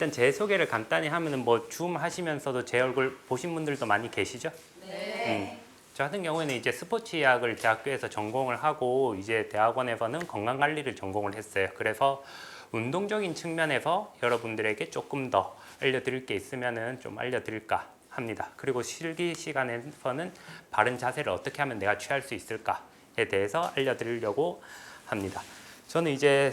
일단 제 소개를 간단히 하면은 뭐 줌 하시면서도 제 얼굴 보신 분들도 많이 계시죠? 네. 저 같은 경우에는 이제 스포츠의학을 대학교에서 전공을 하고 이제 대학원에서는 건강관리를 전공을 했어요. 그래서 운동적인 측면에서 여러분들에게 조금 더 알려드릴 게 있으면은 좀 알려드릴까 합니다. 그리고 실기 시간에서는 바른 자세를 어떻게 하면 내가 취할 수 있을까에 대해서 알려드리려고 합니다. 저는 이제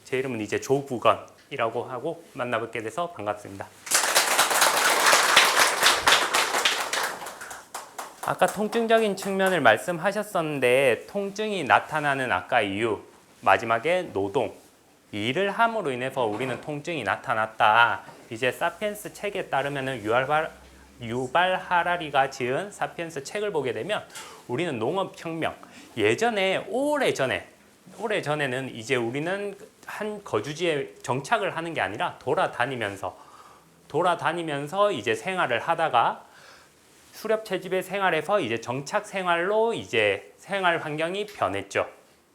제 이름은 이제 조부건이라고 하고 만나뵙게 돼서 반갑습니다. 아까 통증적인 측면을 말씀하셨었는데 통증이 나타나는 아까 이유 마지막에 노동 일을 함으로 인해서 우리는 통증이 나타났다. 이제 사피엔스 책에 따르면 유발 하라리가 지은 사피엔스 책을 보게 되면 우리는 농업혁명 예전에 오래전에는 이제 우리는 한 거주지에 정착을 하는 게 아니라 돌아다니면서 이제 생활을 하다가 수렵 채집의 생활에서 이제 정착 생활로 이제 생활 환경이 변했죠.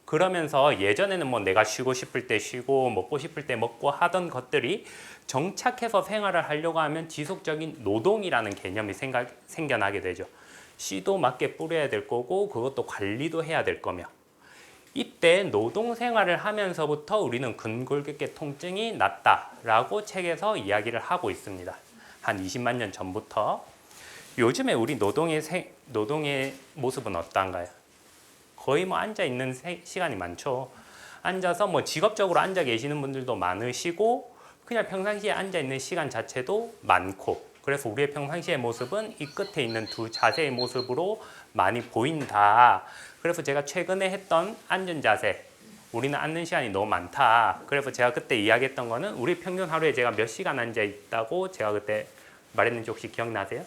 그러면서 예전에는 뭐 내가 쉬고 싶을 때 쉬고 먹고 싶을 때 먹고 하던 것들이 정착해서 생활을 하려고 하면 지속적인 노동이라는 개념이 생겨나게 되죠. 씨도 맞게 뿌려야 될 거고 그것도 관리도 해야 될 거며 이때 노동 생활을 하면서부터 우리는 근골격계 통증이 났다라고 책에서 이야기를 하고 있습니다. 한 20만 년 전부터. 요즘에 우리 노동의 모습은 어떤가요? 거의 뭐 앉아 있는 시간이 많죠. 앉아서 뭐 직업적으로 앉아 계시는 분들도 많으시고 그냥 평상시에 앉아 있는 시간 자체도 많고 그래서 우리의 평상시의 모습은 이 끝에 있는 두 자세의 모습으로 많이 보인다. 그래서 제가 최근에 했던 앉은 자세 우리는 앉는 시간이 너무 많다. 그래서 제가 그때 이야기했던 거는 우리 평균 하루에 제가 몇 시간 앉아 있다고 제가 그때 말했는지 혹시 기억나세요?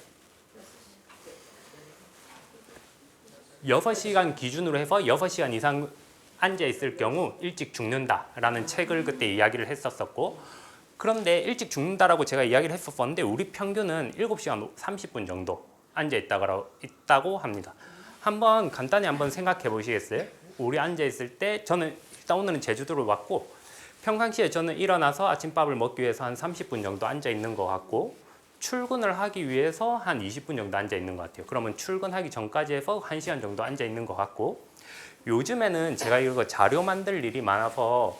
6시간 기준으로 해서 6시간 이상 앉아있을 경우 일찍 죽는다라는 책을 그때 이야기를 했었고 그런데 일찍 죽는다라고 제가 이야기를 했었는데 우리 평균은 7시간 30분 정도 앉아있다고 합니다. 한번 간단히 한번 생각해 보시겠어요? 우리 앉아있을 때 저는 일단 오늘은 제주도를 왔고 평상시에 저는 일어나서 아침밥을 먹기 위해서 한 30분 정도 앉아있는 것 같고 출근을 하기 위해서 한 20분 정도 앉아 있는 것 같아요. 그러면 출근하기 전까지 해서 1시간 정도 앉아 있는 것 같고 요즘에는 제가 이거 자료 만들 일이 많아서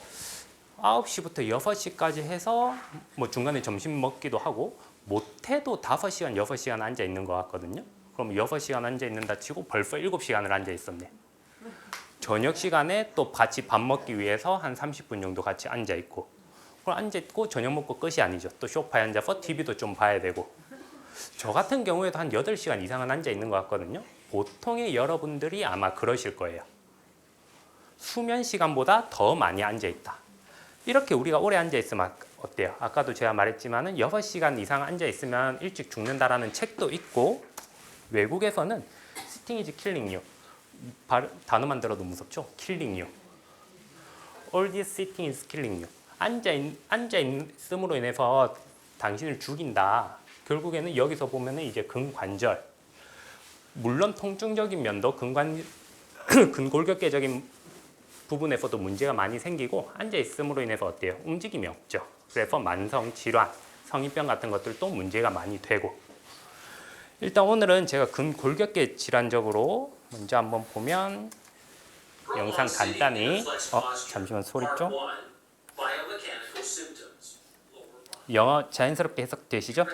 9시부터 6시까지 해서 뭐 중간에 점심 먹기도 하고 못해도 5시간, 6시간 앉아 있는 것 같거든요. 그럼 6시간 앉아 있는다 치고 벌써 7시간을 앉아 있었네. 저녁 시간에 또 같이 밥 먹기 위해서 한 30분 정도 같이 앉아 있고 앉아있고 저녁 먹고 끝이 아니죠. 또 소파에 앉아서 TV도 좀 봐야 되고 저 같은 경우에도 한 8시간 이상은 앉아있는 것 같거든요. 보통의 여러분들이 아마 그러실 거예요. 수면 시간보다 더 많이 앉아있다. 이렇게 우리가 오래 앉아있으면 어때요? 아까도 제가 말했지만 6시간 이상 앉아있으면 일찍 죽는다라는 책도 있고 외국에서는 Sitting is killing you. 단어만 들어도 무섭죠? Killing you. All this sitting is killing you. 앉아있음으로 인해서 당신을 죽인다. 결국에는 여기서 보면 이제 근관절. 물론 통증적인 면도 근골격계적인 부분에서도 문제가 많이 생기고 앉아있음으로 인해서 어때요? 움직임이 없죠. 그래서 만성 질환, 성인병 같은 것들도 문제가 많이 되고 일단 오늘은 제가 근골격계 질환적으로 먼저 한번 보면 영상 간단히 잠시만 소리 좀 영어 자연스럽게 해석되시죠?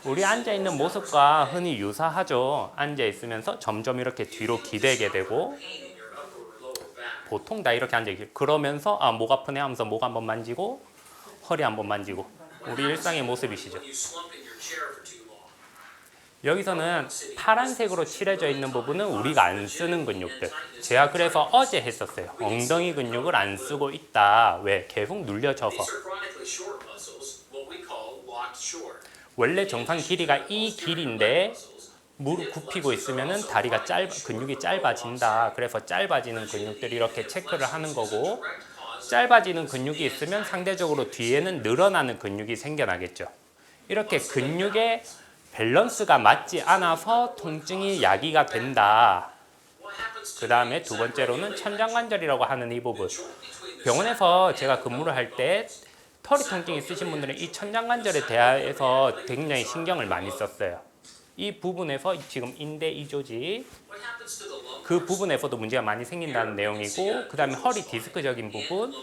우리 앉아있는 모습과 흔히 유사하죠. 앉아있으면서 점점 이렇게 뒤로 기대게 되고 보통 다 이렇게 앉아있고 그러면서 목 아프네 하면서 목 한번 만지고 허리 한번 만지고 우리 일상의 모습이시죠. 여기서는 파란색으로 칠해져 있는 부분은 우리가 안 쓰는 근육들. 제가 그래서 어제 했었어요. 엉덩이 근육을 안 쓰고 있다. 왜? 계속 눌려져서. 원래 정상 길이가 이 길인데 무릎 굽히고 있으면 다리가 근육이 짧아진다. 그래서 짧아지는 근육들이 이렇게 체크를 하는 거고 짧아지는 근육이 있으면 상대적으로 뒤에는 늘어나는 근육이 생겨나겠죠. 이렇게 근육의 밸런스가 맞지 않아서 통증이 야기가 된다. 그 다음에 두 번째로는 천장관절이라고 하는 이 부분. 병원에서 제가 근무를 할 때 허리 통증 있으신 분들은 이 천장관절에 대해서 굉장히 신경을 많이 썼어요. 이 부분에서 지금 인대 이조직 그 부분에서도 문제가 많이 생긴다는 내용이고, 그 다음에 허리 디스크적인 부분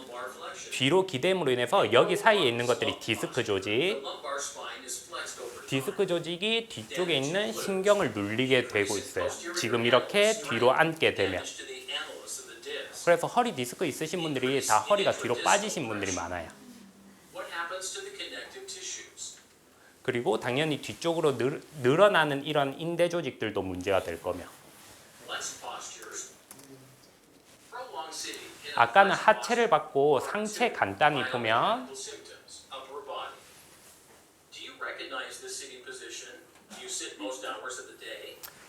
뒤로 기댐으로 인해서 여기 사이에 있는 것들이 디스크 조직, 디스크 조직이 뒤쪽에 있는 신경을 눌리게 되고 있어요. 지금 이렇게 뒤로 앉게 되면. 그래서 허리 디스크 있으신 분들이 다 허리가 뒤로 빠지신 분들이 많아요. 그리고 당연히 뒤쪽으로 늘어나는 이런 인대 조직들도 문제가 될 거며. 아까는 하체를 받고 상체 간단히 보면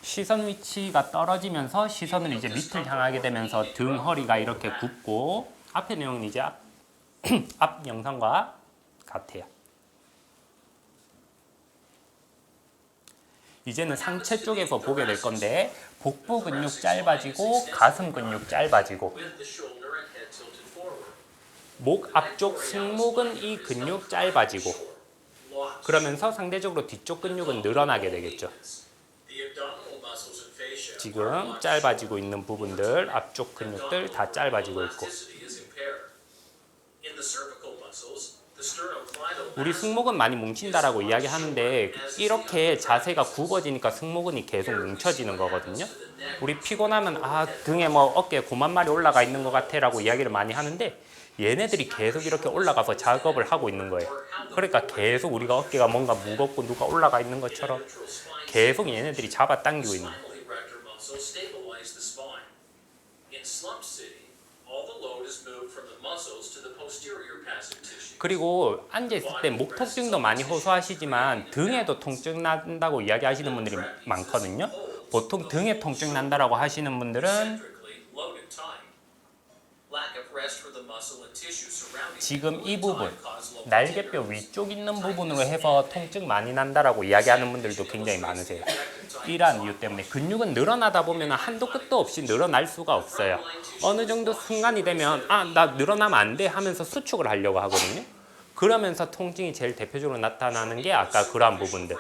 시선 위치가 떨어지면서 시선을 이제 밑을 향하게 되면서 등 허리가 이렇게 굽고, 앞의 내용은 이제 앞 영상과 같아요. 이제는 상체 쪽에서 보게 될 건데, 복부 근육 짧아지고 가슴 근육 짧아지고, 목 앞쪽 승모근 이 근육 짧아지고, 그러면서 상대적으로 뒤쪽 근육은 늘어나게 되겠죠. 지금 짧아지고 있는 부분들, 앞쪽 근육들 다 짧아지고 있고, 우리 승모근 많이 뭉친다라고 이야기하는데, 이렇게 자세가 굽어지니까 승모근이 계속 뭉쳐지는 거거든요. 우리 피곤하면 등에 뭐 어깨에 곰 한 마리 올라가 있는 것 같아 라고 이야기를 많이 하는데, 얘네들이 계속 이렇게 올라가서 작업을 하고 있는 거예요. 그러니까 계속 우리가 어깨가 뭔가 무겁고 누가 올라가 있는 것처럼 계속 얘네들이 잡아당기고 있는 거예요. 그리고 앉아있을 때 목 통증도 많이 호소하시지만 등에도 통증 난다고 이야기하시는 분들이 많거든요. 보통 등에 통증 난다라고 하시는 분들은 지금 이 부분, 날개뼈 위쪽 있는 부분으로 해서 통증 많이 난다라고 이야기하는 분들도 굉장히 많으세요. 이러한 이유 때문에 근육은 늘어나다 보면 한도 끝도 없이 늘어날 수가 없어요. 어느 정도 순간이 되면 나 늘어나면 안 돼 하면서 수축을 하려고 하거든요. 그러면서 통증이 제일 대표적으로 나타나는 게 아까 그러한 부분들.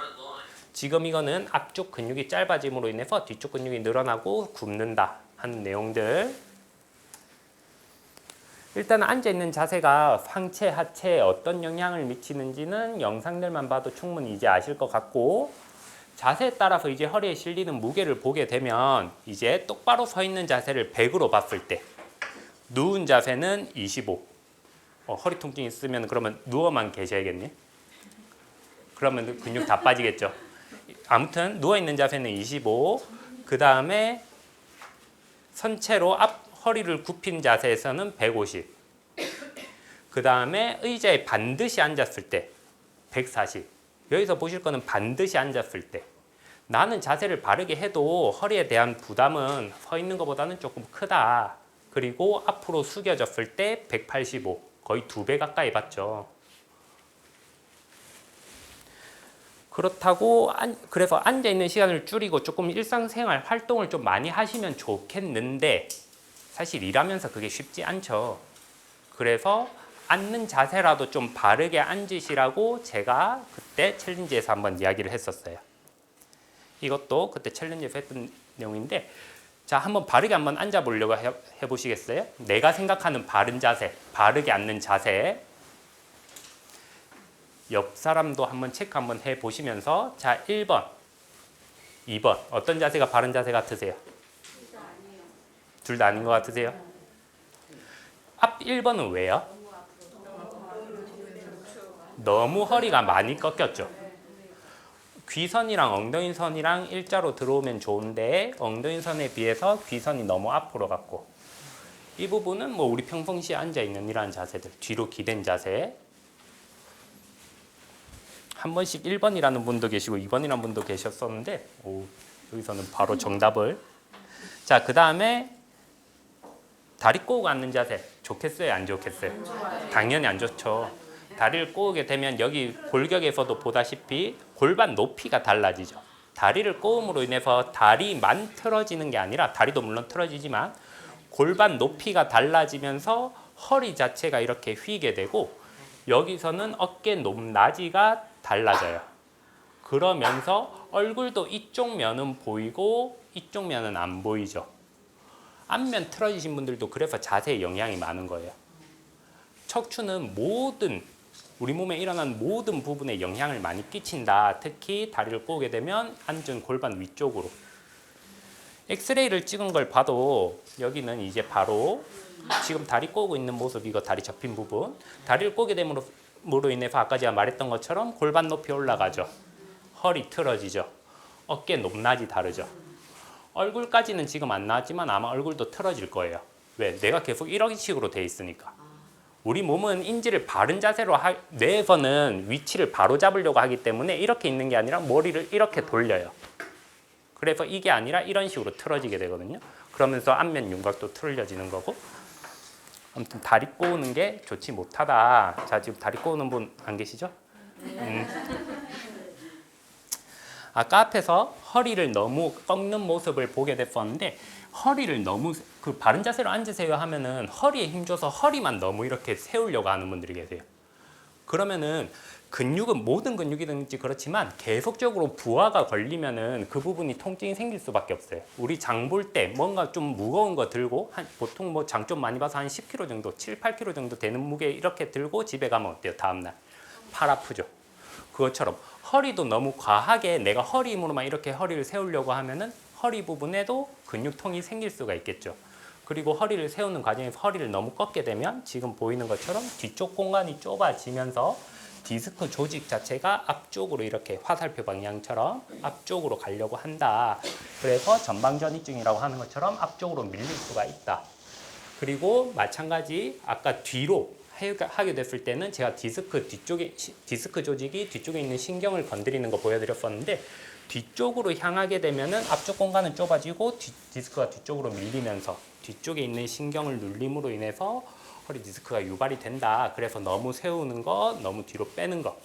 지금 이거는 앞쪽 근육이 짧아짐으로 인해서 뒤쪽 근육이 늘어나고 굽는다 하는 내용들. 일단 앉아있는 자세가 상체, 하체에 어떤 영향을 미치는지는 영상들만 봐도 충분히 이제 아실 것 같고, 자세에 따라서 이제 허리에 실리는 무게를 보게 되면 이제 똑바로 서 있는 자세를 100으로 봤을 때 누운 자세는 25. 허리 통증 있으면 그러면 누워만 계셔야겠네. 그러면 근육 다 빠지겠죠. 아무튼 누워있는 자세는 25. 그 다음에 선체로 앞 허리를 굽힌 자세에서는 150. 그 다음에 의자에 반드시 앉았을 때 140. 여기서 보실 거는 반드시 앉았을 때. 나는 자세를 바르게 해도 허리에 대한 부담은 서 있는 것보다는 조금 크다. 그리고 앞으로 숙여졌을 때 185. 거의 2배 가까이 받죠. 그렇다고 그래서 앉아있는 시간을 줄이고 조금 일상생활 활동을 좀 많이 하시면 좋겠는데, 사실 일하면서 그게 쉽지 않죠. 그래서 앉는 자세라도 좀 바르게 앉으시라고 제가 그때 챌린지에서 한번 이야기를 했었어요. 이것도 그때 챌린지에서 했던 내용인데, 자, 한번 바르게 한번 앉아보려고 해보시겠어요? 내가 생각하는 바른 자세, 바르게 앉는 자세. 옆 사람도 한번 체크 한번 해보시면서, 자, 1번, 2번 어떤 자세가 바른 자세 같으세요? 둘 다 아닌 것 같으세요? 앞 1번은 왜요? 너무 허리가 많이 꺾였죠. 귀선이랑 엉덩이선이랑 일자로 들어오면 좋은데 엉덩이선에 비해서 귀선이 너무 앞으로 갔고, 이 부분은 뭐 우리 평상시에 앉아있는 이러한 자세들, 뒤로 기댄 자세. 한 번씩 1번이라는 분도 계시고 2번이라는 분도 계셨었는데, 여기서는 바로 정답을. 자, 그 다음에 다리 꼬고 앉는 자세 좋겠어요, 안 좋겠어요? 당연히 안 좋죠. 다리를 꼬게 되면 여기 골격에서도 보다시피 골반 높이가 달라지죠. 다리를 꼬음으로 인해서 다리만 틀어지는 게 아니라, 다리도 물론 틀어지지만 골반 높이가 달라지면서 허리 자체가 이렇게 휘게 되고, 여기서는 어깨 높낮이가 달라져요. 그러면서 얼굴도 이쪽 면은 보이고 이쪽 면은 안 보이죠. 앞면 틀어지신 분들도 그래서 자세에 영향이 많은 거예요. 척추는 우리 몸에 일어나는 모든 부분에 영향을 많이 끼친다. 특히 다리를 꼬게 되면 앉은 골반 위쪽으로. 엑스레이를 찍은 걸 봐도 여기는 이제 바로 지금 다리 꼬고 있는 모습, 이거 다리 접힌 부분. 다리를 꼬게 됨으로 인해서 아까 제가 말했던 것처럼 골반 높이 올라가죠. 허리 틀어지죠. 어깨 높낮이 다르죠. 얼굴까지는 지금 안 나왔지만 아마 얼굴도 틀어질 거예요. 왜? 내가 계속 이런 식으로 돼 있으니까. 우리 몸은 인지를 바른 자세로 뇌에서는 위치를 바로 잡으려고 하기 때문에 이렇게 있는 게 아니라 머리를 이렇게 돌려요. 그래서 이게 아니라 이런 식으로 틀어지게 되거든요. 그러면서 안면 윤곽도 틀어지는 거고. 아무튼 다리 꼬우는 게 좋지 못하다. 자, 지금 다리 꼬우는 분 안 계시죠? 아까 앞에서 허리를 너무 꺾는 모습을 보게 됐었는데 허리를 너무 바른 자세로 앉으세요 하면은 허리에 힘줘서 허리만 너무 이렇게 세우려고 하는 분들이 계세요. 그러면은 근육은 모든 근육이든지 그렇지만 계속적으로 부하가 걸리면은 그 부분이 통증이 생길 수밖에 없어요. 우리 장 볼 때 뭔가 좀 무거운 거 들고 보통 뭐 장 좀 많이 봐서 한 10kg 정도, 7, 8kg 정도 되는 무게 이렇게 들고 집에 가면 어때요? 다음날 팔 아프죠. 그것처럼 허리도 너무 과하게 내가 허리 힘으로만 이렇게 허리를 세우려고 하면은 허리 부분에도 근육통이 생길 수가 있겠죠. 그리고 허리를 세우는 과정에서 허리를 너무 꺾게 되면 지금 보이는 것처럼 뒤쪽 공간이 좁아지면서 디스크 조직 자체가 앞쪽으로 이렇게 화살표 방향처럼 앞쪽으로 가려고 한다. 그래서 전방전이증이라고 하는 것처럼 앞쪽으로 밀릴 수가 있다. 그리고 마찬가지 아까 뒤로 하게 됐을 때는 제가 디스크 조직이 뒤쪽에 있는 신경을 건드리는 거 보여드렸었는데 뒤쪽으로 향하게 되면은 앞쪽 공간은 좁아지고 디스크가 뒤쪽으로 밀리면서 뒤쪽에 있는 신경을 눌림으로 인해서 허리 디스크가 유발이 된다. 그래서 너무 세우는 거, 너무 뒤로 빼는 거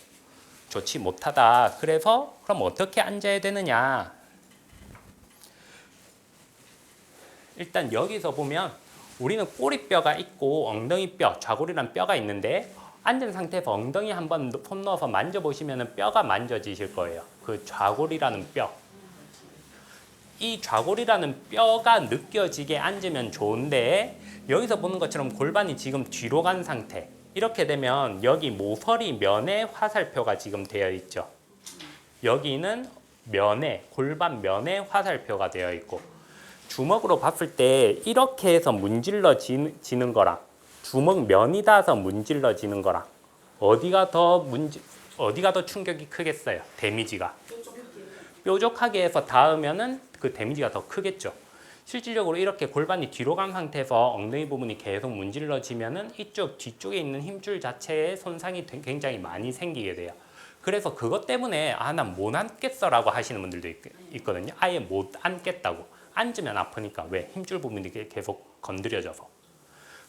좋지 못하다. 그래서 그럼 어떻게 앉아야 되느냐? 일단 여기서 보면 우리는 꼬리뼈가 있고 엉덩이뼈, 좌골이란 뼈가 있는데 앉은 상태에서 엉덩이 한번 손 넣어서 만져보시면 뼈가 만져지실 거예요. 그 좌골이라는 뼈. 이 좌골이라는 뼈가 느껴지게 앉으면 좋은데 여기서 보는 것처럼 골반이 지금 뒤로 간 상태. 이렇게 되면 여기 모서리 면에 화살표가 지금 되어 있죠. 여기는 골반 면에 화살표가 되어 있고 주먹으로 봤을 때 이렇게 해서 문질러지는 거랑 주먹 면이 닿아서 문질러지는 거랑 어디가 더 충격이 크겠어요? 데미지가. 뾰족하게 해서 닿으면은 그 데미지가 더 크겠죠. 실질적으로 이렇게 골반이 뒤로 간 상태에서 엉덩이 부분이 계속 문질러지면은 이쪽 뒤쪽에 있는 힘줄 자체에 손상이 굉장히 많이 생기게 돼요. 그래서 그것 때문에 난 못 앉겠어라고 하시는 분들도 있거든요. 아예 못 앉겠다고. 앉으면 아프니까. 왜? 힘줄 부분이 계속 건드려져서.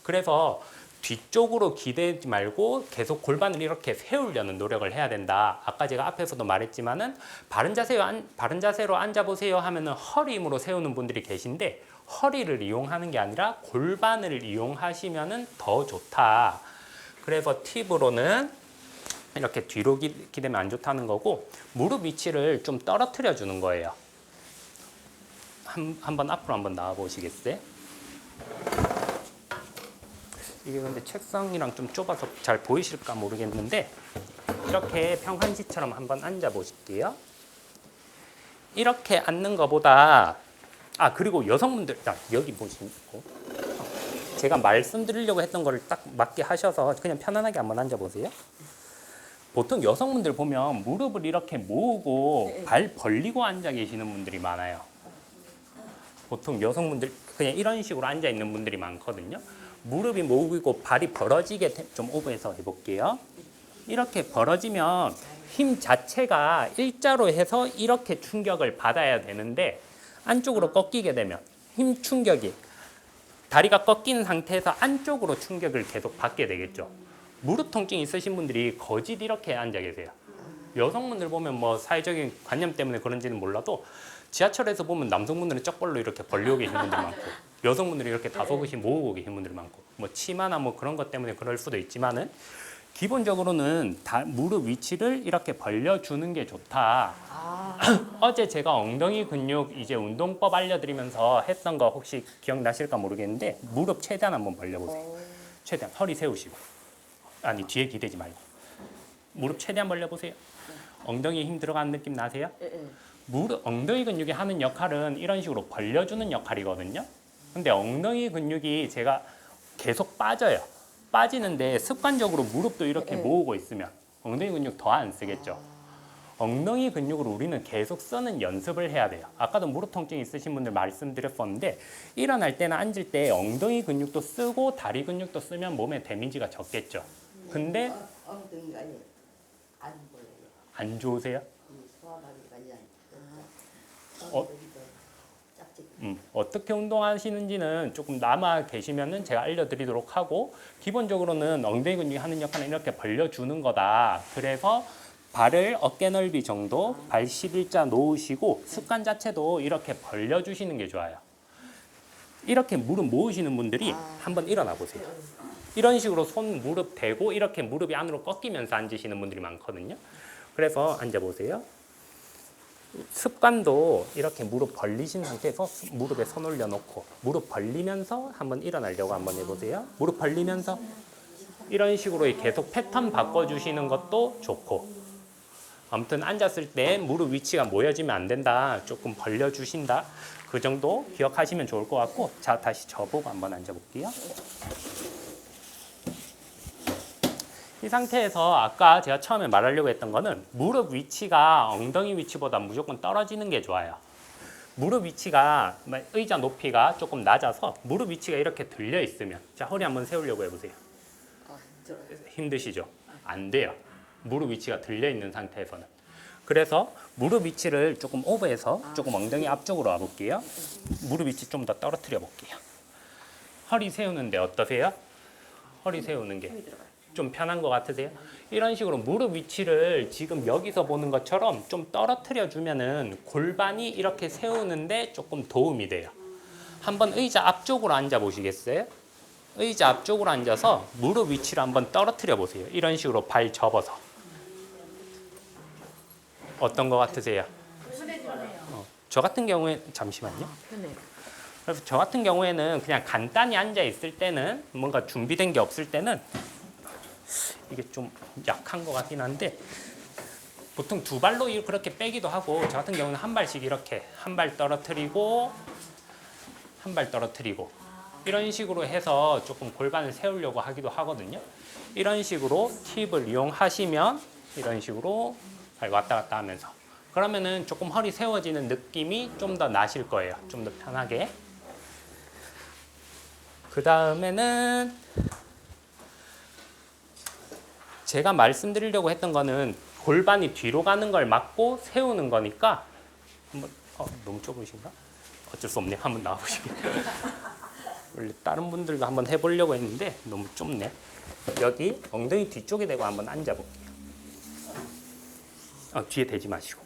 그래서 뒤쪽으로 기대지 말고 계속 골반을 이렇게 세우려는 노력을 해야 된다. 아까 제가 앞에서도 말했지만은 바른 자세로 앉아보세요 하면은 허리 힘으로 세우는 분들이 계신데 허리를 이용하는 게 아니라 골반을 이용하시면은 더 좋다. 그래서 팁으로는 이렇게 뒤로 기대면 안 좋다는 거고 무릎 위치를 좀 떨어뜨려 주는 거예요. 한번 앞으로 한번 나와 보시겠어요? 이게 근데 책상이랑 좀 좁아서 잘 보이실까 모르겠는데 이렇게 평상시처럼 한번 앉아 보실게요. 이렇게 앉는 것보다 그리고 여성분들 여기 보시고 제가 말씀드리려고 했던 거를 딱 맞게 하셔서 그냥 편안하게 한번 앉아 보세요. 보통 여성분들 보면 무릎을 이렇게 모으고 발 벌리고 앉아 계시는 분들이 많아요. 보통 여성분들 그냥 이런 식으로 앉아 있는 분들이 많거든요. 무릎이 모으고 발이 벌어지게 좀 오버해서 해볼게요. 이렇게 벌어지면 힘 자체가 일자로 해서 이렇게 충격을 받아야 되는데 안쪽으로 꺾이게 되면 힘 충격이 다리가 꺾인 상태에서 안쪽으로 충격을 계속 받게 되겠죠. 무릎 통증 있으신 분들이 거짓 이렇게 앉아 계세요. 여성분들 보면 뭐 사회적인 관념 때문에 그런지는 몰라도 지하철에서 보면 남성분들은 쩍벌로 이렇게 벌리고 계신 분들 많고 여성분들이 이렇게 다소곳이 모으고 계신 분들 많고 뭐 치마나 뭐 그런 것 때문에 그럴 수도 있지만은 기본적으로는 무릎 위치를 이렇게 벌려주는 게 좋다. 어제 제가 엉덩이 근육 이제 운동법 알려드리면서 했던 거 혹시 기억나실까 모르겠는데 무릎 최대한 한번 벌려보세요. 최대한 허리 세우시고 아니 뒤에 기대지 말고 무릎 최대한 벌려보세요. 엉덩이에 힘 들어가는 느낌 나세요? 무릎 엉덩이 근육이 하는 역할은 이런 식으로 벌려주는 역할이거든요. 근데 엉덩이 근육이 제가 계속 빠져요. 빠지는데 습관적으로 무릎도 이렇게 모으고 있으면 엉덩이 근육 더 안 쓰겠죠. 엉덩이 근육을 우리는 계속 쓰는 연습을 해야 돼요. 아까도 무릎 통증 있으신 분들 말씀드렸었는데 일어날 때나 앉을 때 엉덩이 근육도 쓰고 다리 근육도 쓰면 몸에 데미지가 적겠죠. 근데 엉덩이가 안 보여요. 안 좋으세요? 소화하기가 어? 어떻게 운동하시는지는 조금 남아 계시면은 제가 알려드리도록 하고 기본적으로는 엉덩이 근육이 하는 역할은 이렇게 벌려주는 거다. 그래서 발을 어깨 넓이 정도 발 11자 놓으시고 습관 자체도 이렇게 벌려주시는 게 좋아요. 이렇게 무릎 모으시는 분들이 한번 일어나 보세요. 이런 식으로 손 무릎 대고 이렇게 무릎이 안으로 꺾이면서 앉으시는 분들이 많거든요. 그래서 앉아보세요. 습관도 이렇게 무릎 벌리신 상태에서 무릎에 손 올려놓고 무릎 벌리면서 한번 일어나려고 한번 해보세요. 무릎 벌리면서 이런 식으로 계속 패턴 바꿔주시는 것도 좋고 아무튼 앉았을 때 무릎 위치가 모여지면 안 된다. 조금 벌려주신다. 그 정도 기억하시면 좋을 것 같고 자 다시 저보고 한번 앉아볼게요. 이 상태에서 아까 제가 처음에 말하려고 했던 거는 무릎 위치가 엉덩이 위치보다 무조건 떨어지는 게 좋아요. 무릎 위치가 의자 높이가 조금 낮아서 무릎 위치가 이렇게 들려 있으면 자 허리 한번 세우려고 해보세요. 힘드시죠? 안 돼요. 무릎 위치가 들려 있는 상태에서는. 그래서 무릎 위치를 조금 오버해서 조금 엉덩이 앞쪽으로 와볼게요. 무릎 위치 좀 더 떨어뜨려 볼게요. 허리 세우는데 어떠세요? 허리 세우는 게 좀 편한 것 같으세요? 이런 식으로 무릎 위치를 지금 여기서 보는 것처럼 좀 떨어뜨려 주면은 골반이 이렇게 세우는데 조금 도움이 돼요. 한번 의자 앞쪽으로 앉아 보시겠어요? 의자 앞쪽으로 앉아서 무릎 위치를 한번 떨어뜨려 보세요. 이런 식으로 발 접어서. 어떤 것 같으세요? 저 같은 경우에 잠시만요. 그래서 저 같은 경우에는 그냥 간단히 앉아 있을 때는 뭔가 준비된 게 없을 때는 이게 좀 약한 것 같긴 한데 보통 두 발로 그렇게 빼기도 하고 저 같은 경우는 한 발씩 이렇게 한 발 떨어뜨리고 한 발 떨어뜨리고 이런 식으로 해서 조금 골반을 세우려고 하기도 하거든요. 이런 식으로 팁을 이용하시면 이런 식으로 발 왔다 갔다 하면서 그러면은 조금 허리 세워지는 느낌이 좀 더 나실 거예요. 좀 더 편하게. 그 다음에는 제가 말씀드리려고 했던 거는 골반이 뒤로 가는 걸 막고 세우는 거니까 한번 너무 좁으신가? 어쩔 수 없네. 한번 나와보시게요. 원래 다른 분들도 한번 해보려고 했는데 너무 좁네. 여기 엉덩이 뒤쪽에 대고 한번 앉아볼게요. 뒤에 대지 마시고.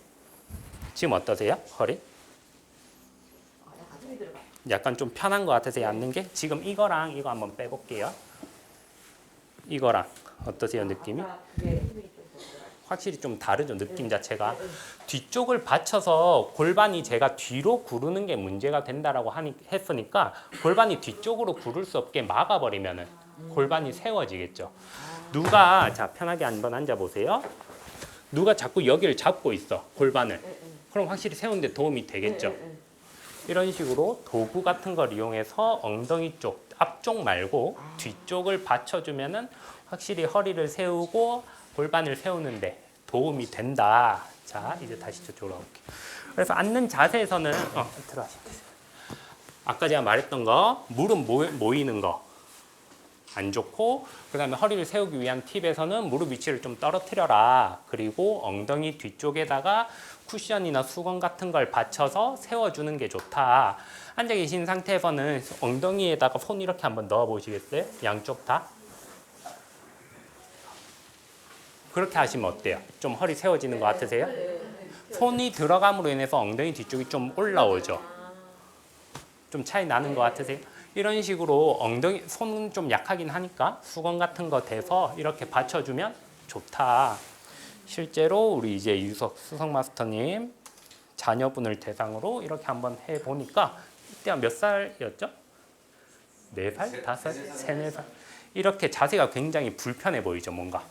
지금 어떠세요? 허리? 약간 좀 편한 것 같으세요? 앉는 게? 지금 이거랑 이거 한번 빼볼게요. 이거랑 어떠세요? 느낌이? 확실히 좀 다르죠? 느낌 자체가. 뒤쪽을 받쳐서 골반이 제가 뒤로 구르는 게 문제가 된다라고 했으니까 골반이 뒤쪽으로 구를 수 없게 막아버리면은 골반이 세워지겠죠. 누가 자 편하게 한번 앉아보세요. 누가 자꾸 여기를 잡고 있어 골반을. 그럼 확실히 세우는데 도움이 되겠죠. 이런 식으로 도구 같은 걸 이용해서 엉덩이 쪽, 앞쪽 말고 뒤쪽을 받쳐주면은 확실히 허리를 세우고 골반을 세우는데 도움이 된다. 자, 이제 다시 저쪽으로 가볼게요. 그래서 앉는 자세에서는 들어가시겠어요. 아까 제가 말했던 거 무릎 모이는 거 안 좋고 그 다음에 허리를 세우기 위한 팁에서는 무릎 위치를 좀 떨어뜨려라. 그리고 엉덩이 뒤쪽에다가 쿠션이나 수건 같은 걸 받쳐서 세워주는 게 좋다. 앉아 계신 상태에서는 엉덩이에다가 손 이렇게 한번 넣어 보시겠어요? 양쪽 다. 그렇게 하시면 어때요? 좀 허리 세워지는 것 같으세요? 손이 들어감으로 인해서 엉덩이 뒤쪽이 좀 올라오죠. 좀 차이 나는 것 같으세요? 이런 식으로 엉덩이 손은 좀 약하긴 하니까 수건 같은 거 대서 이렇게 받쳐주면 좋다. 실제로 우리 이제 유석 수석 마스터님 자녀분을 대상으로 이렇게 한번 해보니까 이때가 몇 살이었죠? 4살? 5살? 3, 4살? 이렇게 자세가 굉장히 불편해 보이죠, 뭔가.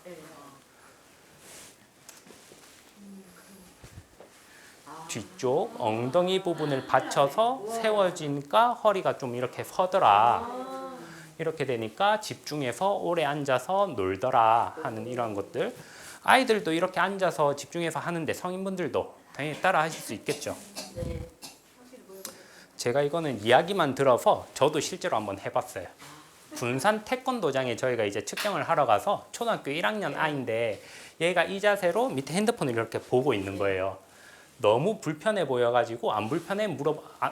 뒤쪽 엉덩이 부분을 받쳐서 세워지니까 허리가 좀 이렇게 서더라. 이렇게 되니까 집중해서 오래 앉아서 놀더라 하는 이런 것들. 아이들도 이렇게 앉아서 집중해서 하는데 성인분들도 당연히 따라 하실 수 있겠죠. 제가 이거는 이야기만 들어서 저도 실제로 한번 해봤어요. 군산 태권도장에 저희가 이제 측정을 하러 가서 초등학교 1학년 아이인데 얘가 이 자세로 밑에 핸드폰을 이렇게 보고 있는 거예요. 너무 불편해 보여가지고 안 불편해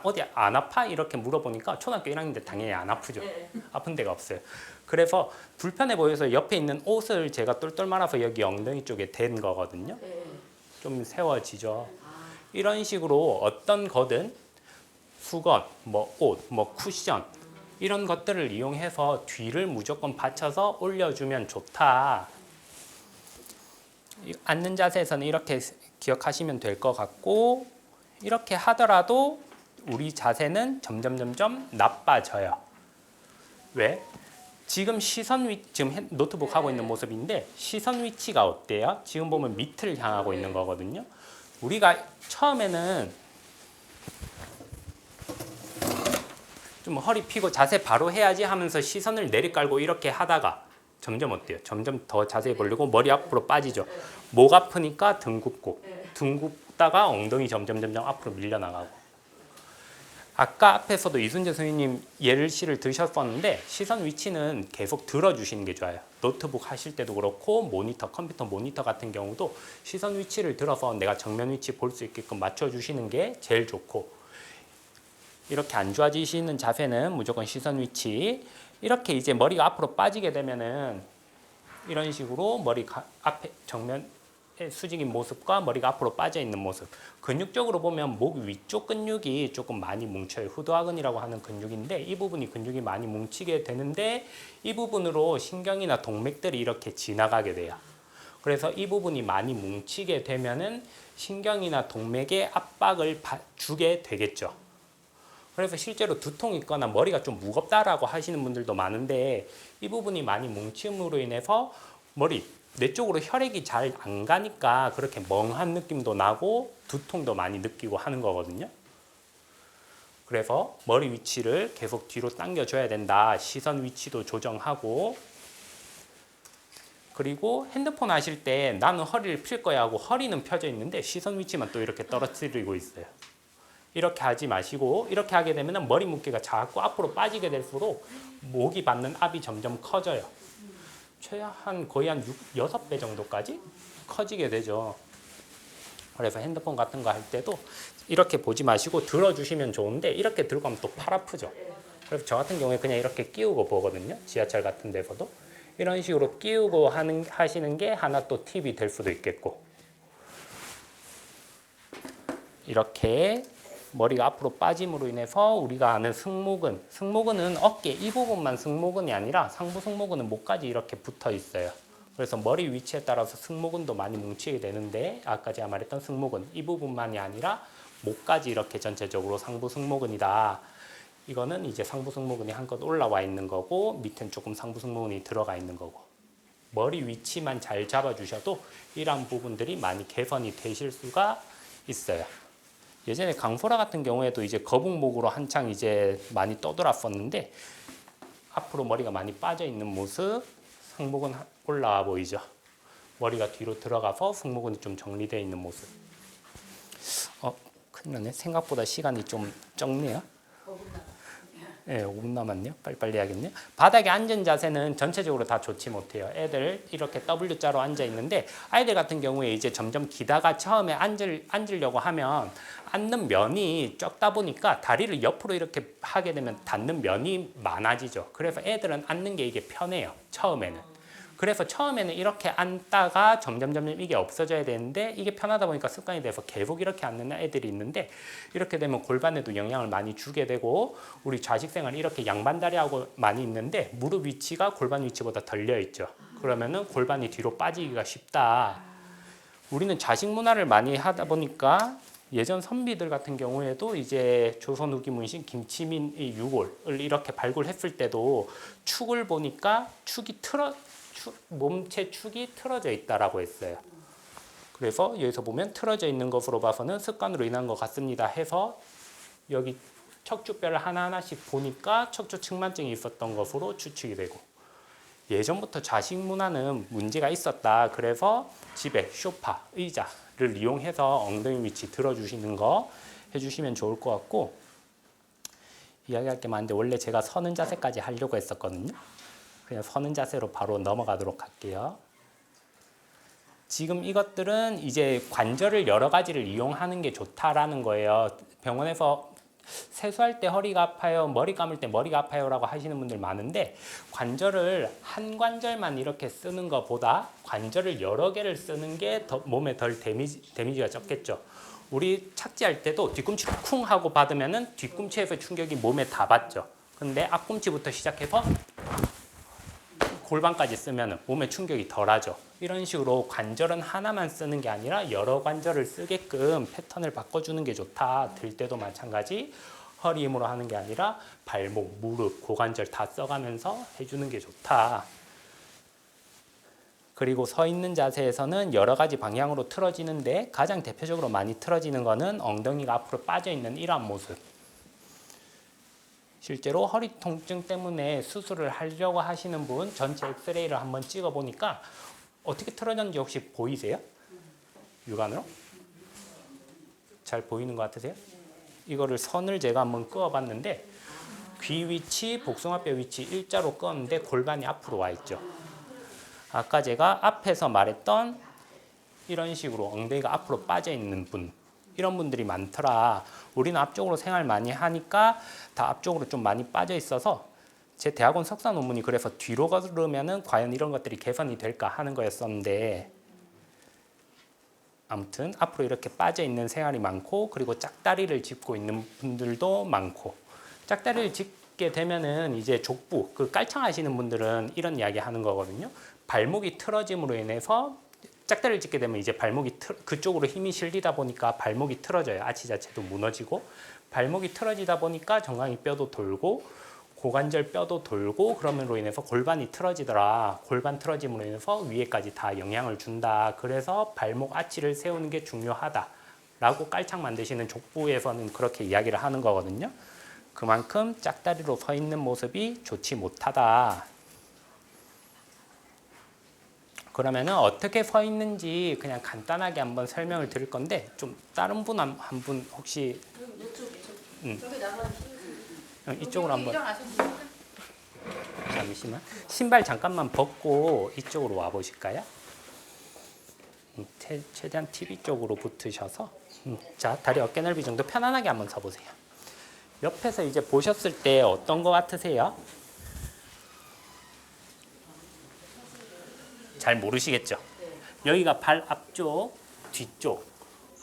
어디 안 아파? 이렇게 물어보니까 초등학교 1학년인데 당연히 안 아프죠. 아픈 데가 없어요. 그래서 불편해 보여서 옆에 있는 옷을 제가 똘똘 말아서 여기 엉덩이 쪽에 댄 거거든요. 좀 세워지죠. 이런 식으로 어떤 거든 수건, 뭐 옷, 뭐 쿠션 이런 것들을 이용해서 뒤를 무조건 받쳐서 올려주면 좋다. 앉는 자세에서는 이렇게 기억하시면 될 것 같고 이렇게 하더라도 우리 자세는 점점 나빠져요. 왜? 지금 시선 위 지금 노트북 하고 있는 모습인데 시선 위치가 어때요? 지금 보면 밑을 향하고 있는 거거든요. 우리가 처음에는 좀 허리 펴고 자세 바로 해야지 하면서 시선을 내리깔고 이렇게 하다가 점점 어때요? 점점 더 자세히 벌리고 머리 앞으로 빠지죠. 목 아프니까 등 굽고 등 굽다가 엉덩이 점점 앞으로 밀려나가고. 아까 앞에서도 이순재 선생님 예시를 드셨었는데 시선 위치는 계속 들어주시는 게 좋아요. 노트북 하실 때도 그렇고 모니터, 컴퓨터 모니터 같은 경우도 시선 위치를 들어서 내가 정면 위치 볼 수 있게끔 맞춰주시는 게 제일 좋고 이렇게 안 좋아지시는 자세는 무조건 시선 위치 이렇게 이제 머리가 앞으로 빠지게 되면은 이런 식으로 머리 앞에 정면에 수직인 모습과 머리가 앞으로 빠져 있는 모습. 근육적으로 보면 목 위쪽 근육이 조금 많이 뭉쳐요. 후두하근이라고 하는 근육인데 이 부분이 근육이 많이 뭉치게 되는데 이 부분으로 신경이나 동맥들이 이렇게 지나가게 돼요. 그래서 이 부분이 많이 뭉치게 되면은 신경이나 동맥에 압박을 주게 되겠죠. 그래서 실제로 두통이 있거나 머리가 좀 무겁다라고 하시는 분들도 많은데 이 부분이 많이 뭉침으로 인해서 머리 내 쪽으로 혈액이 잘 안 가니까 그렇게 멍한 느낌도 나고 두통도 많이 느끼고 하는 거거든요. 그래서 머리 위치를 계속 뒤로 당겨줘야 된다. 시선 위치도 조정하고 그리고 핸드폰 하실 때 나는 허리를 필 거야 하고 허리는 펴져 있는데 시선 위치만 또 이렇게 떨어뜨리고 있어요. 이렇게 하지 마시고 이렇게 하게 되면 머리 무게가 자꾸 앞으로 빠지게 될수록 목이 받는 압이 점점 커져요. 최한 거의 한 6배 정도까지 커지게 되죠. 그래서 핸드폰 같은 거 할 때도 이렇게 보지 마시고 들어주시면 좋은데 이렇게 들고 하면 또 팔 아프죠. 그래서 저 같은 경우에 그냥 이렇게 끼우고 보거든요. 지하철 같은 데서도. 이런 식으로 끼우고 하시는 게 하나 또 팁이 될 수도 있겠고 이렇게 머리가 앞으로 빠짐으로 인해서 우리가 아는 승모근은 어깨 이 부분만 승모근이 아니라 상부 승모근은 목까지 이렇게 붙어 있어요. 그래서 머리 위치에 따라서 승모근도 많이 뭉치게 되는데 아까 제가 말했던 승모근 이 부분만이 아니라 목까지 이렇게 전체적으로 상부 승모근이다. 이거는 이제 상부 승모근이 한껏 올라와 있는 거고 밑엔 조금 상부 승모근이 들어가 있는 거고 머리 위치만 잘 잡아주셔도 이러한 부분들이 많이 개선이 되실 수가 있어요. 예전에 강소라 같은 경우에도 이제 거북목으로 한창 이제 많이 떠돌았었는데 앞으로 머리가 많이 빠져 있는 모습, 승모근 올라와 보이죠. 머리가 뒤로 들어가서 승모근이 좀 정리되어 있는 모습. 큰일 나네. 생각보다 시간이 좀 적네요. 네, 5분 남았네요. 빨리빨리 해야겠네요. 바닥에 앉은 자세는 전체적으로 다 좋지 못해요. 애들 이렇게 W자로 앉아 있는데 아이들 같은 경우에 이제 점점 기다가 처음에 앉으려고 하면 앉는 면이 적다 보니까 다리를 옆으로 이렇게 하게 되면 닿는 면이 많아지죠. 그래서 애들은 앉는 게 이게 편해요. 처음에는. 그래서 처음에는 이렇게 앉다가 점점 이게 없어져야 되는데 이게 편하다 보니까 습관이 돼서 계속 이렇게 앉는 애들이 있는데 이렇게 되면 골반에도 영향을 많이 주게 되고 우리 좌식생활 이렇게 양반다리하고 많이 있는데 무릎 위치가 골반 위치보다 덜려 있죠. 그러면은 골반이 뒤로 빠지기가 쉽다. 우리는 좌식 문화를 많이 하다 보니까 예전 선비들 같은 경우에도 이제 조선 후기 문신 김치민의 유골을 이렇게 발굴했을 때도 축을 보니까 몸체 축이 틀어져 있다라고 했어요. 그래서 여기서 보면 틀어져 있는 것으로 봐서는 습관으로 인한 것 같습니다 해서 여기 척추뼈를 하나하나씩 보니까 척추 측만증이 있었던 것으로 추측이 되고 예전부터 좌식 문화는 문제가 있었다. 그래서 집에 소파, 의자를 이용해서 엉덩이 위치 들어주시는 거 해주시면 좋을 것 같고 이야기할 게 많은데 원래 제가 서는 자세까지 하려고 했었거든요. 그냥 서는 자세로 바로 넘어가도록 할게요. 지금 이것들은 이제 관절을 여러 가지를 이용하는 게 좋다라는 거예요. 병원에서 세수할 때 허리가 아파요, 머리 감을 때 머리가 아파요라고 하시는 분들 많은데 관절을 한 관절만 이렇게 쓰는 것보다 관절을 여러 개를 쓰는 게 몸에 덜 데미지가 적겠죠. 우리 착지할 때도 뒤꿈치를 쿵 하고 받으면은 뒤꿈치에서 충격이 몸에 다 받죠. 근데 앞꿈치부터 시작해서 골반까지 쓰면 몸에 충격이 덜하죠. 이런 식으로 관절은 하나만 쓰는 게 아니라 여러 관절을 쓰게끔 패턴을 바꿔주는 게 좋다. 들 때도 마찬가지 허리 힘으로 하는 게 아니라 발목, 무릎, 고관절 다 써가면서 해주는 게 좋다. 그리고 서 있는 자세에서는 여러 가지 방향으로 틀어지는데 가장 대표적으로 많이 틀어지는 거는 엉덩이가 앞으로 빠져있는 이러한 모습. 실제로 허리 통증 때문에 수술을 하려고 하시는 분 전체 엑스레이를 한번 찍어보니까 어떻게 틀어졌는지 혹시 보이세요? 육안으로? 잘 보이는 것 같으세요? 이거를 선을 제가 한번 그어봤는데 귀 위치, 복숭아뼈 위치 일자로 그었는데 골반이 앞으로 와 있죠. 아까 제가 앞에서 말했던 이런 식으로 엉덩이가 앞으로 빠져 있는 분 이런 분들이 많더라. 우리는 앞쪽으로 생활 많이 하니까 다 앞쪽으로 좀 많이 빠져 있어서 제 대학원 석사 논문이 그래서 뒤로 걸으면은 과연 이런 것들이 개선이 될까 하는 거였었는데 아무튼 앞으로 이렇게 빠져 있는 생활이 많고 그리고 짝다리를 짚고 있는 분들도 많고 짝다리를 짚게 되면은 이제 족부 그 깔창하시는 분들은 이런 이야기 하는 거거든요. 발목이 틀어짐으로 인해서 짝다리를 짚게 되면 이제 발목이 그쪽으로 힘이 실리다 보니까 발목이 틀어져요. 아치 자체도 무너지고 발목이 틀어지다 보니까 정강이 뼈도 돌고 고관절 뼈도 돌고 그러므로 인해서 골반이 틀어지더라. 골반 틀어짐으로 인해서 위에까지 다 영향을 준다. 그래서 발목 아치를 세우는 게 중요하다라고 깔창 만드시는 족부에서는 그렇게 이야기를 하는 거거든요. 그만큼 짝다리로 서 있는 모습이 좋지 못하다. 그러면은 어떻게 서 있는지 그냥 간단하게 한번 설명을 드릴 건데 좀 다른 분 한 분 혹시 이쪽으로 한번 잠시만 신발 잠깐만 벗고 이쪽으로 와 보실까요? 최대한 TV 쪽으로 붙으셔서 자 다리 어깨 넓이 정도 편안하게 한번 서 보세요. 옆에서 이제 보셨을 때 어떤 거 같으세요? 잘 모르시겠죠? 여기가 발 앞쪽, 뒤쪽,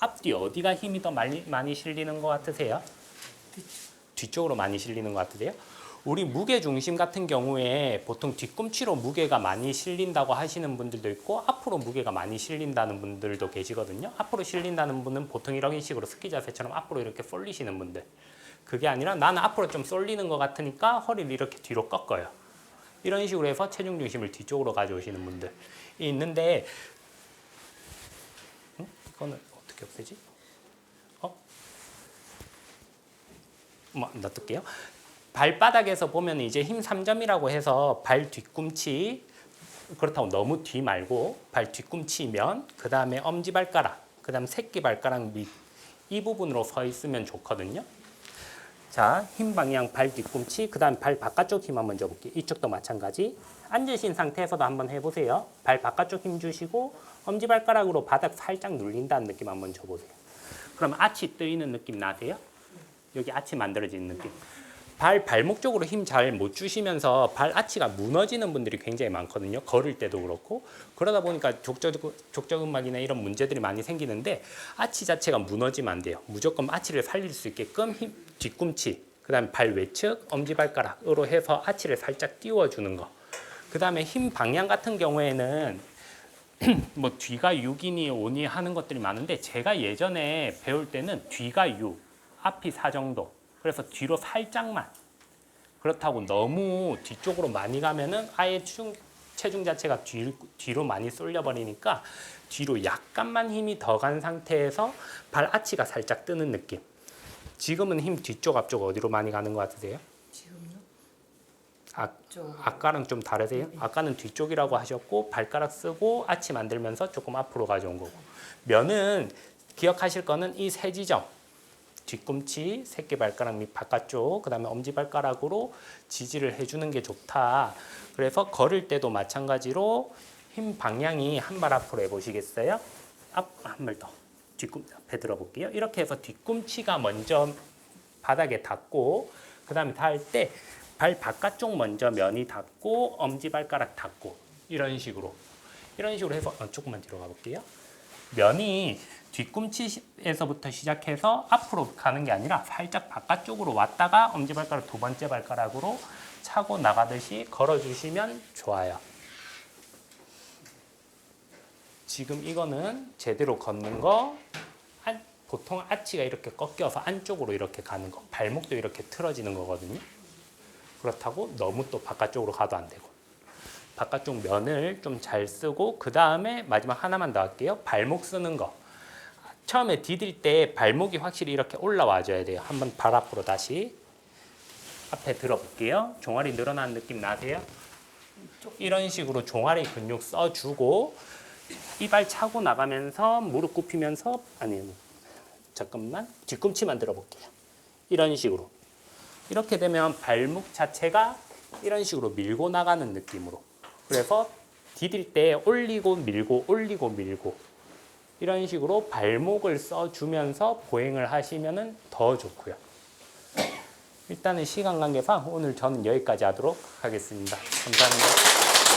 앞뒤 어디가 힘이 더 많이 실리는 것 같으세요? 뒤쪽으로 많이 실리는 것 같으세요? 우리 무게 중심 같은 경우에 보통 뒤꿈치로 무게가 많이 실린다고 하시는 분들도 있고 앞으로 무게가 많이 실린다는 분들도 계시거든요. 앞으로 실린다는 분은 보통 이런 식으로 스키 자세처럼 앞으로 이렇게 쏠리시는 분들. 그게 아니라 나는 앞으로 좀 쏠리는 것 같으니까 허리를 이렇게 뒤로 꺾어요. 이런 식으로 해서 체중 중심을 뒤쪽으로 가져오시는 분들이 있는데 이거는 어떻게 없애지? 놔둘게요. 발바닥에서 보면 이제 힘 3점이라고 해서 발 뒤꿈치 그렇다고 너무 뒤 말고 발 뒤꿈치면 그 다음에 엄지발가락 그 다음 새끼발가락 밑 이 부분으로 서 있으면 좋거든요. 자, 힘 방향 발 뒤꿈치, 그 다음 발 바깥쪽 힘 한번 줘볼게요. 이쪽도 마찬가지. 앉으신 상태에서도 한번 해보세요. 발 바깥쪽 힘 주시고 엄지발가락으로 바닥 살짝 눌린다는 느낌 한번 줘보세요. 그럼 아치 뜨이는 느낌 나세요? 여기 아치 만들어지는 느낌. 발목 쪽으로 힘 잘 못 주시면서 발 아치가 무너지는 분들이 굉장히 많거든요. 걸을 때도 그렇고. 그러다 보니까 족저근막이나 이런 문제들이 많이 생기는데 아치 자체가 무너지면 안 돼요. 무조건 아치를 살릴 수 있게끔 뒤꿈치, 그다음에 발 외측, 엄지발가락으로 해서 아치를 살짝 띄워주는 거. 그다음에 힘 방향 같은 경우에는 뭐 뒤가 6이니 5니 하는 것들이 많은데 제가 예전에 배울 때는 뒤가 6, 앞이 4 정도. 그래서 뒤로 살짝만. 그렇다고 너무 뒤쪽으로 많이 가면은 아예 체중 자체가 뒤로 많이 쏠려 버리니까 뒤로 약간만 힘이 더 간 상태에서 발 아치가 살짝 뜨는 느낌. 지금은 힘 뒤쪽 앞쪽 어디로 많이 가는 것 같으세요? 지금요? 아까랑 좀 다르세요? 아까는 뒤쪽이라고 하셨고 발가락 쓰고 아치 만들면서 조금 앞으로 가져온 거고. 면은 기억하실 거는 이 세 지점. 뒤꿈치, 새끼발가락 밑 바깥쪽, 그 다음에 엄지발가락으로 지지를 해주는 게 좋다. 그래서 걸을 때도 마찬가지로 힘 방향이 한 발 앞으로 해보시겠어요? 한 발 더. 뒤꿈치 앞에 들어볼게요. 이렇게 해서 뒤꿈치가 먼저 바닥에 닿고, 그 다음에 닿을 때 발 바깥쪽 먼저 면이 닿고, 엄지발가락 닿고, 이런 식으로 해서 조금만 뒤로 가볼게요. 면이 뒤꿈치에서부터 시작해서 앞으로 가는 게 아니라 살짝 바깥쪽으로 왔다가 엄지발가락 두 번째 발가락으로 차고 나가듯이 걸어주시면 좋아요. 지금 이거는 제대로 걷는 거, 보통 아치가 이렇게 꺾여서 안쪽으로 이렇게 가는 거, 발목도 이렇게 틀어지는 거거든요. 그렇다고 너무 또 바깥쪽으로 가도 안 되고. 바깥쪽 면을 좀 잘 쓰고 그 다음에 마지막 하나만 더 할게요. 발목 쓰는 거. 처음에 디딜 때 발목이 확실히 이렇게 올라와 줘야 돼요. 한번 발 앞으로 다시 앞에 들어볼게요. 종아리 늘어나는 느낌 나세요? 이런 식으로 종아리 근육 써주고 이발 차고 나가면서 무릎 굽히면서 잠깐만 뒤꿈치만 들어볼게요. 이런 식으로. 이렇게 되면 발목 자체가 이런 식으로 밀고 나가는 느낌으로. 그래서 디딜 때 올리고 밀고 올리고 밀고 이런 식으로 발목을 써주면서 보행을 하시면 더 좋고요. 일단은 시간 관계상 오늘 저는 여기까지 하도록 하겠습니다. 감사합니다.